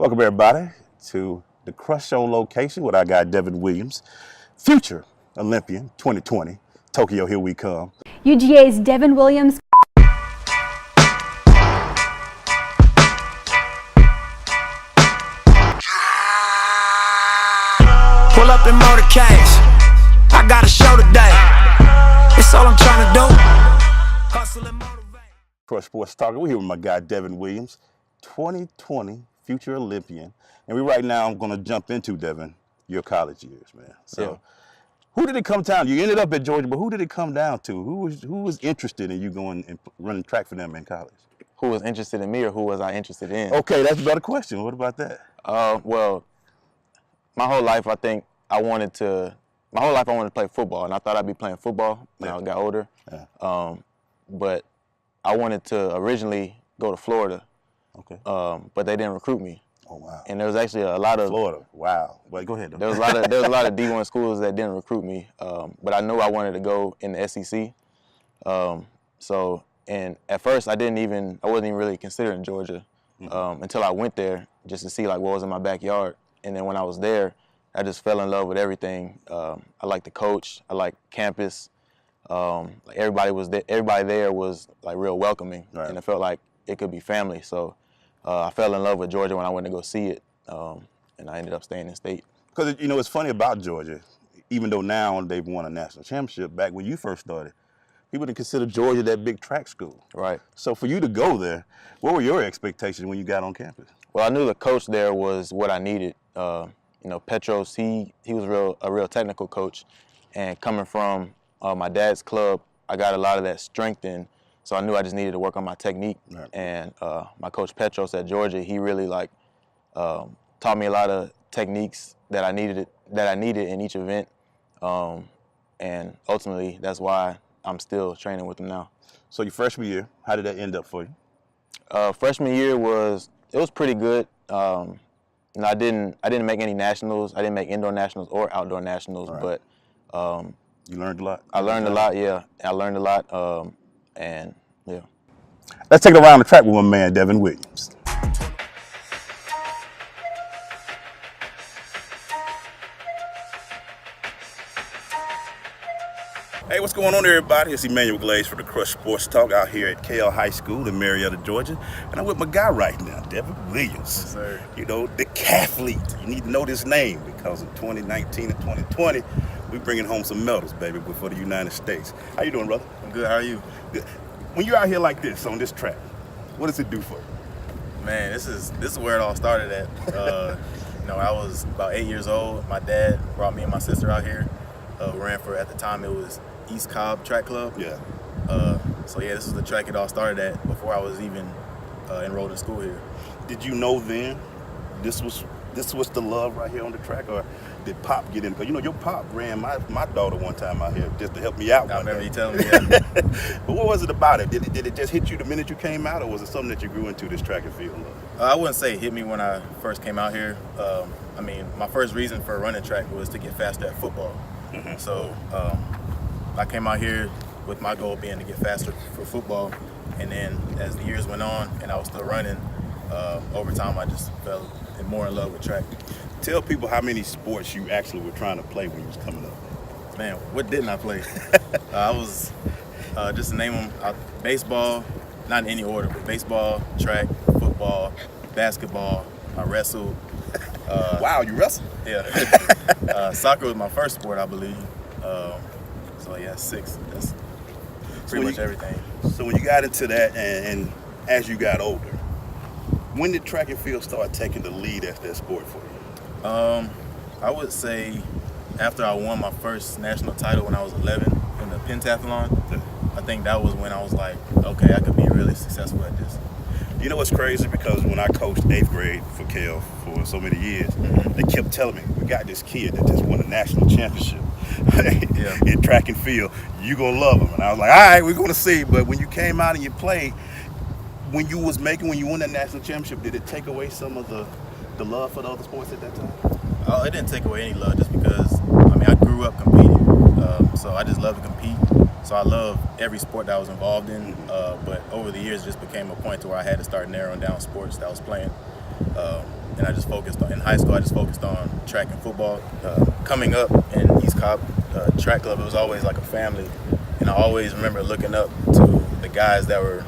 Welcome everybody to the Crush Show location with our guy Devon Williams, future Olympian 2020. Tokyo, here we come. UGA's Devon Williams. Pull up in motorcades. I got a show today. It's all I'm trying to do. Hustle and motivate. Crush Sports Talker. We're here with my guy Devon Williams, 2020 future Olympian. And right now I'm going to jump into, Devon, your college years, man. So who did it come down to? You ended up at Georgia, but who did it come down to? Who was interested in you going and running track for them in college? Who was interested in me or who was I interested in? Okay, that's a better question. What about that? Well, my whole life I wanted to play football, and I thought I'd be playing football when I got older. Yeah. But I wanted to originally go to Florida. Okay. But they didn't recruit me. Oh wow. And there was actually a lot of Florida. Wow. Well, go ahead. There was a lot of D1 schools that didn't recruit me. But I knew I wanted to go in the SEC. And at first I wasn't even really considering Georgia until I went there just to see like what was in my backyard. And then when I was there, I just fell in love with everything. I liked the coach. I liked campus. Like everybody there was like real welcoming, right. And it felt like it could be family. So I fell in love with Georgia when I went to go see it, and I ended up staying in state. Because it's funny about Georgia, even though now they've won a national championship. Back when you first started, people didn't consider Georgia that big track school. Right. So for you to go there, what were your expectations when you got on campus? Well, I knew the coach there was what I needed. Petros, he was a real technical coach, and coming from my dad's club, I got a lot of that strength in. So I knew I just needed to work on my technique. Right. And my coach Petros at Georgia, he really taught me a lot of techniques that I needed in each event. And ultimately, that's why I'm still training with him now. So your freshman year, how did that end up for you? Freshman year was pretty good. I didn't make any nationals. I didn't make indoor nationals or outdoor nationals, right. But you learned a lot. I learned a lot. Yeah, I learned a lot. And yeah. Let's take it around the track with my man Devon Williams. Hey, what's going on, everybody? It's Emmanuel Glaze for the Crush Sports Talk out here at Kell High School in Marietta, Georgia. And I'm with my guy right now, Devon Williams. Yes, sir. Decathlete. You need to know this name because in 2019 and 2020, we're bringing home some medals, baby, for the United States. How you doing, brother? I'm good. How are you? Good. When you're out here like this on this track, what does it do for you? Man, this is where it all started at. I was about 8 years old. My dad brought me and my sister out here. We ran for, at the time, it was East Cobb Track Club. Yeah. This was the track it all started at before I was even enrolled in school here. Did you know then this was the love right here on the track, or did Pop get in? Because your Pop ran my daughter one time out here just to help me out. I remember you telling me that. But what was it about it? Did it just hit you the minute you came out, or was it something that you grew into, this track and field love? I wouldn't say it hit me when I first came out here. My first reason for running track was to get faster at football. Mm-hmm. So I came out here with my goal being to get faster for football, and then as the years went on and I was still running, over time I just fell more in love with track. Tell people how many sports you actually were trying to play when you was coming up. Man, what didn't I play? I was, just to name them, baseball, not in any order, but baseball, track, football, basketball, I wrestled. Wow, you wrestled? Yeah. Soccer was my first sport, I believe. 6. That's pretty much everything. So when you got into that and as you got older, when did track and field start taking the lead as that sport for you? I would say after I won my first national title when I was 11 in the pentathlon, I think that was when I was like, okay, I could be really successful at this. You know what's crazy? Because when I coached 8th grade for Kell for so many years, they kept telling me, we got this kid that just won a national championship in track and field. You gonna love him. And I was like, all right, we're gonna see. But when you came out and you played, when you won that national championship, did it take away some of the love for the other sports at that time? Oh, it didn't take away any love, just because I grew up competing, so I just love to compete. So I love every sport that I was involved in, but over the years it just became a point to where I had to start narrowing down sports that I was playing. and I just focused on, in high school, I just focused on track and football. Coming up in East Cobb track club, it was always like a family, and I always remember looking up to the guys that were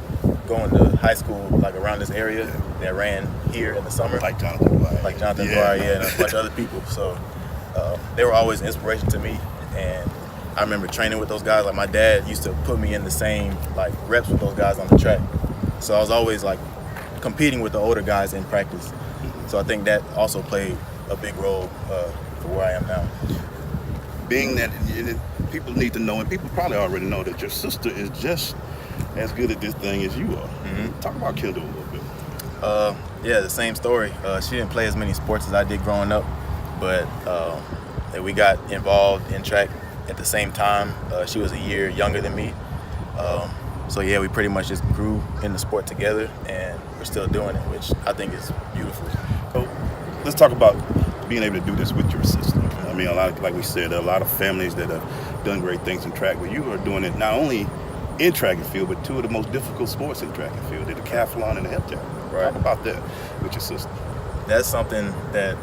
going to high school like around this area that ran here in the summer. Like Jonathan Dwyer. Like Jonathan Dwyer, and a bunch of other people. So they were always inspiration to me, and I remember training with those guys. Like my dad used to put me in the same like reps with those guys on the track. So I was always like competing with the older guys in practice. So I think that also played a big role for where I am now. Being that people need to know, and people probably already know, that your sister is just as good at this thing as you are. Talk about Kendall a little bit. Yeah, the same story. She didn't play as many sports as I did growing up, but we got involved in track at the same time. She was a year younger than me. So yeah, we pretty much just grew in the sport together, and we're still doing it, which I think is beautiful. So let's talk about being able to do this with your sister. I mean, like we said, there are a lot of families that have done great things in track, but you are doing it not only in track and field, but two of the most difficult sports in track and field, the decathlon and the hip jump. Right. Talk about that with your sister. That's something that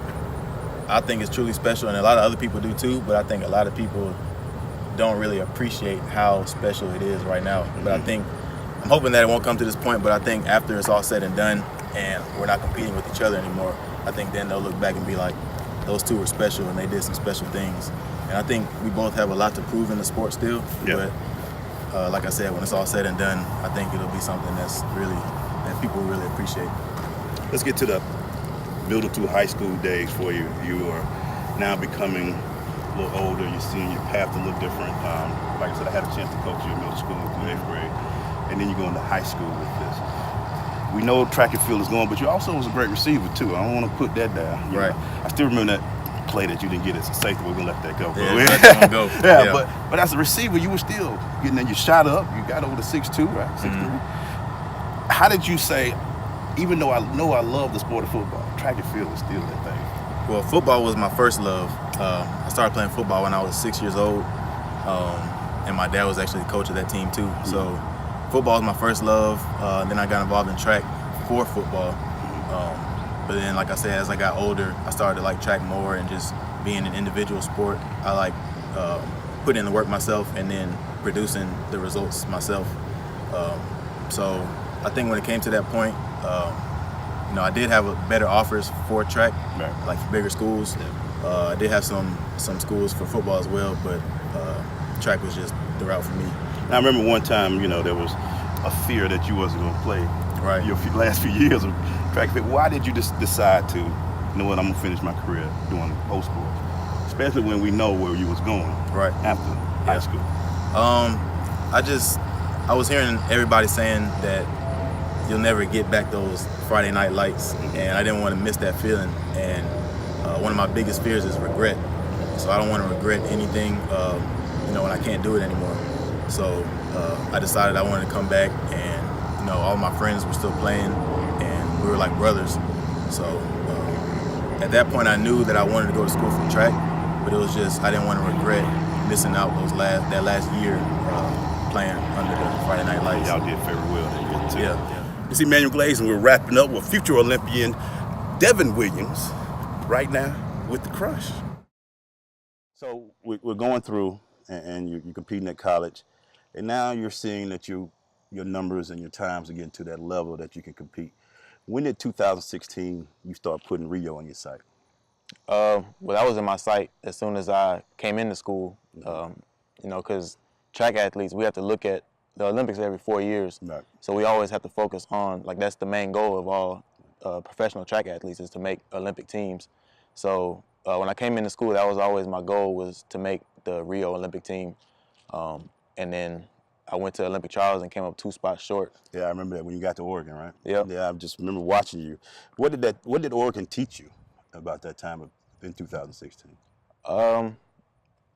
I think is truly special, and a lot of other people do too, but I think a lot of people don't really appreciate how special it is right now. But I'm hoping that it won't come to this point, but I think after it's all said and done and we're not competing with each other anymore, I think then they'll look back and be like, those two were special and they did some special things. And I think we both have a lot to prove in the sport still, but like I said, when it's all said and done, I think it'll be something that people really appreciate. Let's get to the middle to high school days for you. You are now becoming a little older. You're seeing your path a little different. Like I said, I had a chance to coach you in middle school through 8th grade, and then you go into high school with this. We know track and field is going, but you also was a great receiver too. I don't want to put that down. Right. I still remember that play that you didn't get as a safety. We're gonna let that go. Yeah, let that one go. Yeah, but as a receiver, you were still getting there. You shot up. You got over to 6'2", right? 6'3". How did you say, even though I know I love the sport of football, track and field is still that thing? Well, football was my first love. I started playing football when I was 6 years old, and my dad was actually the coach of that team too. So football was my first love. Then I got involved in track for football. But then, like I said, as I got older, I started to like track more, and just being an individual sport, I like putting in the work myself and then producing the results myself. So I think when it came to that point, I did have better offers for track, like for bigger schools. I did have some schools for football as well, but track was just the route for me. Now, I remember one time, there was a fear that you wasn't going to play your last few years of track and field. Why did you just decide to, I'm going to finish my career doing both sports, especially when we know where you was going after high school? I was hearing everybody saying that you'll never get back those Friday night lights, and I didn't want to miss that feeling. And one of my biggest fears is regret. So I don't want to regret anything, when I can't do it anymore. So I decided I wanted to come back, and all my friends were still playing, and we were like brothers. So at that point, I knew that I wanted to go to school for track, but it was just I didn't want to regret missing out that last year playing under the Friday night lights. Y'all did very well that year too. Yeah. This is Emmanuel Glaze, and we're wrapping up with future Olympian Devon Williams right now with the Crush. So we're going through, and you're competing at college, and now you're seeing that your numbers and your times are getting to that level that you can compete. When did 2016 you start putting Rio on your sight? Well, that was in my sight as soon as I came into school. Because track athletes, we have to look at the Olympics every 4 years. Right. So we always have to focus on, that's the main goal of all professional track athletes, is to make Olympic teams. So when I came into school, that was always my goal, was to make the Rio Olympic team. And then I went to Olympic trials and came up 2 spots short. Yeah, I remember that when you got to Oregon, right? Yep. Yeah, I just remember watching you. What did Oregon teach you about that time in 2016?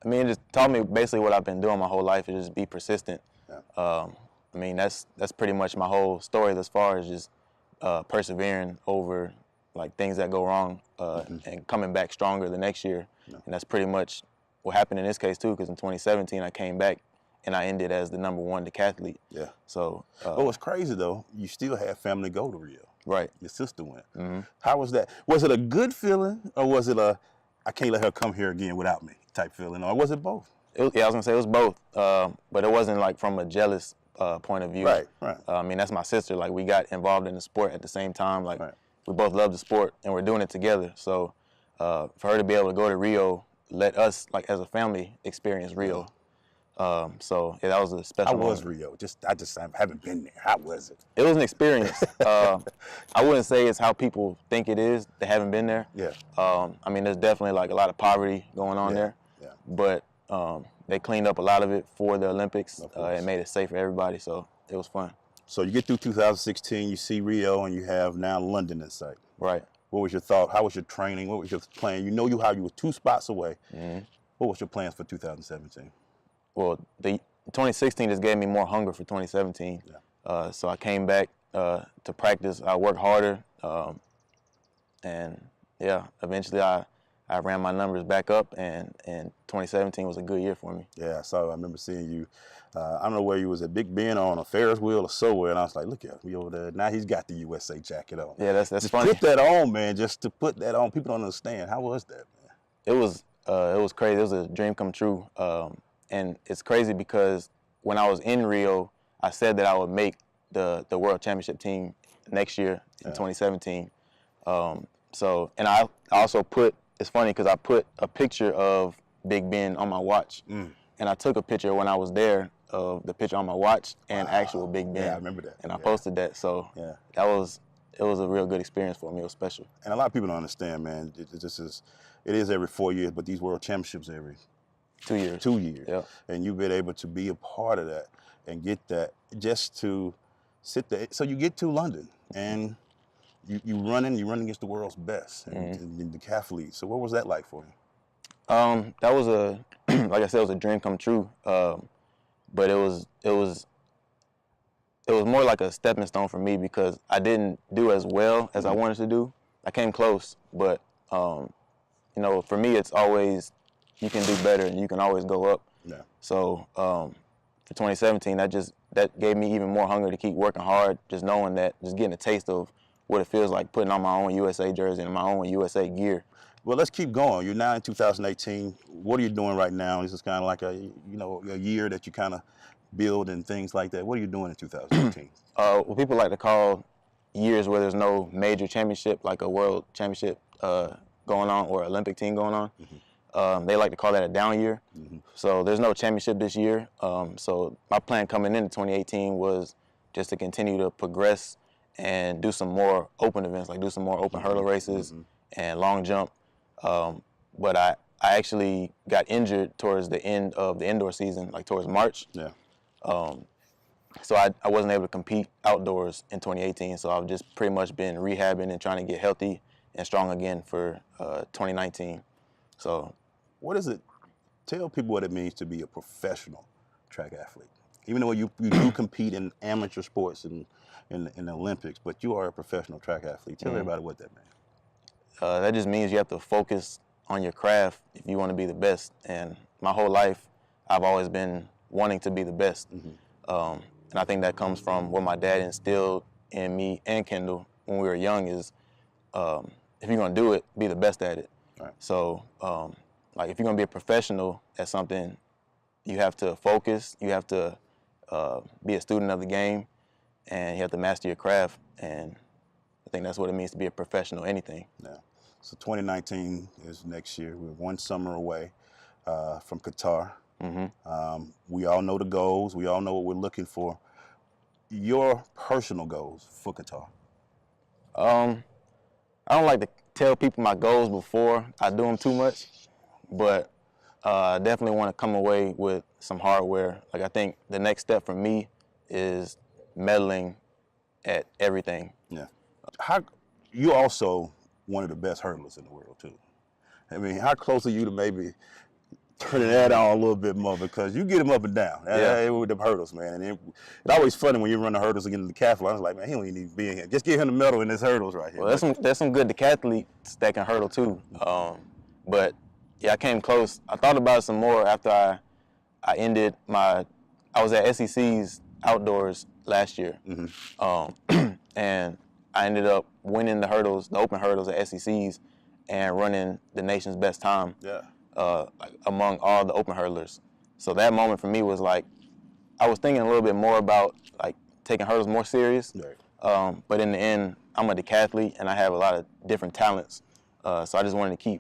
It just taught me basically what I've been doing my whole life, is just be persistent. Yeah. That's pretty much my whole story as far as just persevering over things that go wrong and coming back stronger the next year. Yeah. And that's pretty much what happened in this case too, because in 2017 I came back and I ended as the #1 decathlete. Yeah. So. What's crazy though, you still have family go to Rio. Right. Your sister went. How was that? Was it a good feeling, or was it a I can't let her come here again without me type feeling, or was it both? Yeah, I was gonna say it was both, but it wasn't like from a jealous point of view. Right. I mean, that's my sister. Like, we got involved in the sport at the same time. Like, we both love the sport, and we're doing it together. So, for her to be able to go to Rio, let us, like, as a family, experience Rio. So yeah, that was a special. How was moment. Rio? I just haven't been there. How was it? It was an experience. I wouldn't say it's how people think it is that haven't been there. Yeah. I mean, there's definitely like a lot of poverty going on there. Yeah. But they cleaned up a lot of it for the Olympics and made it safe for everybody. So it was fun. So you get through 2016, you see Rio, and you have now London in sight. Right. What was your thought? How was your training? What was your plan? You know how you were 2 spots away. What was your plans for 2017? Well, the 2016 just gave me more hunger for 2017. So I came back to practice. I worked harder, and yeah, eventually I ran my numbers back up, and 2017 was a good year for me. Yeah, I remember seeing you. I don't know where you was at Big Ben or on a Ferris wheel or somewhere, and I was like, look at him, we over there. Now he's got the USA jacket on. Yeah, that's just funny. Put that on, man. Just to put that on, people don't understand. How was that, man? It was crazy. It was a dream come true. And it's crazy because when I was in Rio, I said that I would make the World Championship team next year in 2017. So, and I also put, it's funny because I put a picture of Big Ben on my watch. And I took a picture when I was there of the picture on my watch and actual Big Ben. Yeah, I remember that. And I posted that. So it was a real good experience for me. It was special. And a lot of people don't understand, man. It is every 4 years, but these World Championships every 2 years. 2 years. Yep. And you've been able to be a part of that and get that just to sit there. So you get to London and you running against the world's best and the Decathlete. So what was that like for you? That was like I said, it was a dream come true. But it was more like a stepping stone for me because I didn't do as well as I wanted to do. I came close, but you know, for me, it's always you can do better and you can always go up. Yeah. So for 2017, that gave me even more hunger to keep working hard, just knowing that, just getting a taste of what it feels like putting on my own USA jersey and my own USA gear. Well, let's keep going. You're now in 2018. What are you doing right now? This is kind of like a year that you kind of build and things like that. What are you doing in 2018? What people like to call years where there's no major championship, like a world championship going on or Olympic team going on. They like to call that a down year. So there's no championship this year. So my plan coming into 2018 was just to continue to progress and do some more open events, like do some more open hurdle races and long jump. But I actually got injured towards the end of the indoor season, like towards March. Yeah. So I wasn't able to compete outdoors in 2018. So I've just pretty much been rehabbing and trying to get healthy and strong again for 2019. So, what is it? Tell people what it means to be a professional track athlete. Even though you do compete in amateur sports and in the Olympics, but you are a professional track athlete. Tell everybody what that means. That just means you have to focus on your craft if you want to be the best. And my whole life, I've always been wanting to be the best. And I think that comes from what my dad instilled in me and Kendall when we were young is if you're going to do it, be the best at it. Right. So, like, if you're going to be a professional at something, you have to focus, you have to be a student of the game, and you have to master your craft. And I think that's what it means to be a professional, anything. Yeah. So 2019 is next year. We're one summer away from Qatar. We all know the goals. We all know what we're looking for. Your personal goals for Qatar? I don't like to tell people my goals before I do them too much, but I definitely want to come away with some hardware. Like, I think the next step for me is medaling at everything. Yeah. You're also one of the best hurdlers in the world too. I mean, how close are you to maybe turning that on a little bit more, because you get them up and down with the hurdles, man. And it's always funny when you run the hurdles against the decathlete. I was like, man, he don't even need to be in here. Just give him the medal in his hurdles right here. Well, there's some good decathletes that can hurdle too. But yeah, I came close. I thought about it some more after I ended I was at SEC's outdoors last year, and I ended up winning the hurdles, the open hurdles at SECs, and running the nation's best time among all the open hurdlers. So that moment for me was like, I was thinking a little bit more about like taking hurdles more serious. Right. But in the end, I'm a decathlete and I have a lot of different talents. So I just wanted to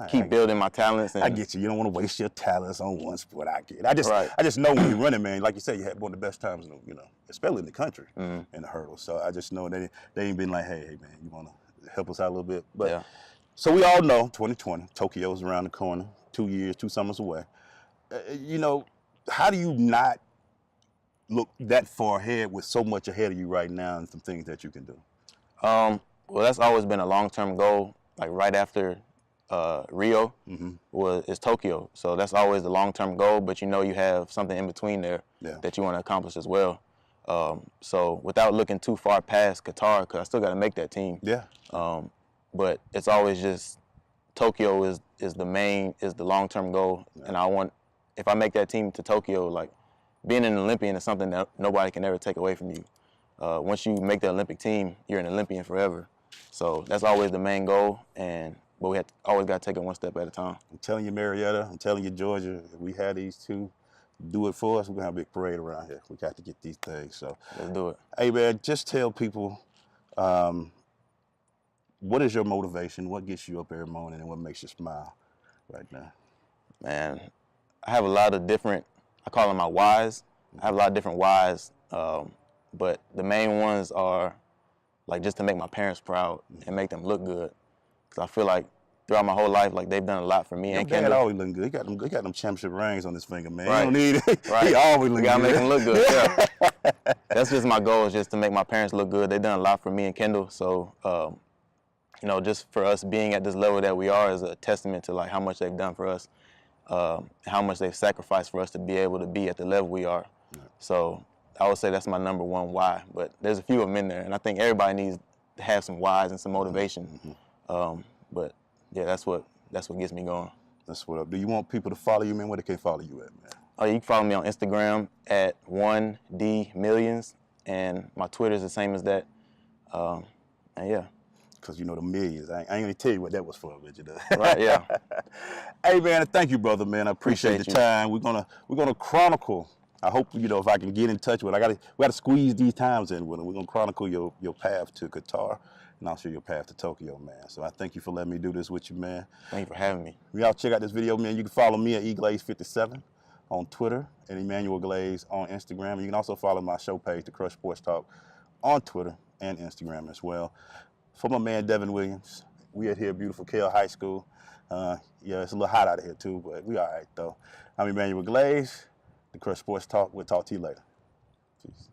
keep building my talents. And I get you. You don't want to waste your talents on one sport. I get it. I just know when you're running, man. Like you said, you had one of the best times, especially in the country in the hurdles. So I just know they ain't been like, hey, man, you want to help us out a little bit. But so we all know 2020, Tokyo's around the corner, 2 years, 2 summers away. How do you not look that far ahead with so much ahead of you right now and some things that you can do? Well, that's always been a long-term goal. Like right after Rio is Tokyo. So that's always the long-term goal, but you have something in between there that you want to accomplish as well. So without looking too far past Qatar, because I still got to make that team. Yeah. But it's always just Tokyo is the long-term goal, and if I make that team to Tokyo, like being an Olympian is something that nobody can ever take away from you. Once you make the Olympic team, you're an Olympian forever. So that's always the main goal, but we always got to take it one step at a time. I'm telling you, Marietta, I'm telling you, Georgia, if we had these two do it for us, we're going to have a big parade around here. We got to get these things. So let's do it. Hey, man, just tell people, what is your motivation? What gets you up every morning and what makes you smile right now? Man, I have a lot of different, I call them my whys. I have a lot of different whys, but the main ones are like just to make my parents proud and make them look good. Because I feel like throughout my whole life, like they've done a lot for me. And Dad always looking good. He got them championship rings on his finger, man. Right. You don't need it. Right. He always looking good. Gotta make them look good. Yeah. That's just my goal, is just to make my parents look good. They've done a lot for me and Kendall. So, just for us being at this level that we are is a testament to like how much they've done for us, how much they've sacrificed for us to be able to be at the level we are. Right. So I would say that's my number one why. But there's a few of them in there, and I think everybody needs to have some whys and some motivation. But yeah, that's what gets me going. That's what up. Do you want people to follow you, man? Where they can follow you at, man? Oh, you can follow me on Instagram at 1DMillions, and my Twitter is the same as that. And yeah. Because the millions. I ain't gonna tell you what that was for, but you know. Right, yeah. Hey, man, thank you, brother, man. I appreciate the time. We're gonna chronicle. I hope if I can get in touch with. We gotta squeeze these times in with them. We're gonna chronicle your path to Qatar, and I'll show your path to Tokyo, man. So I thank you for letting me do this with you, man. Thank you for having me. Y'all check out this video, man. You can follow me at eGlaze57 on Twitter and Emmanuel Glaze on Instagram. And you can also follow my show page, The Crush Sports Talk, on Twitter and Instagram as well. For my man Devon Williams, we at here, beautiful Kell High School. It's a little hot out of here too, but we all right though. I'm Emmanuel Glaze, The Crush Sports Talk. We'll talk to you later. Peace.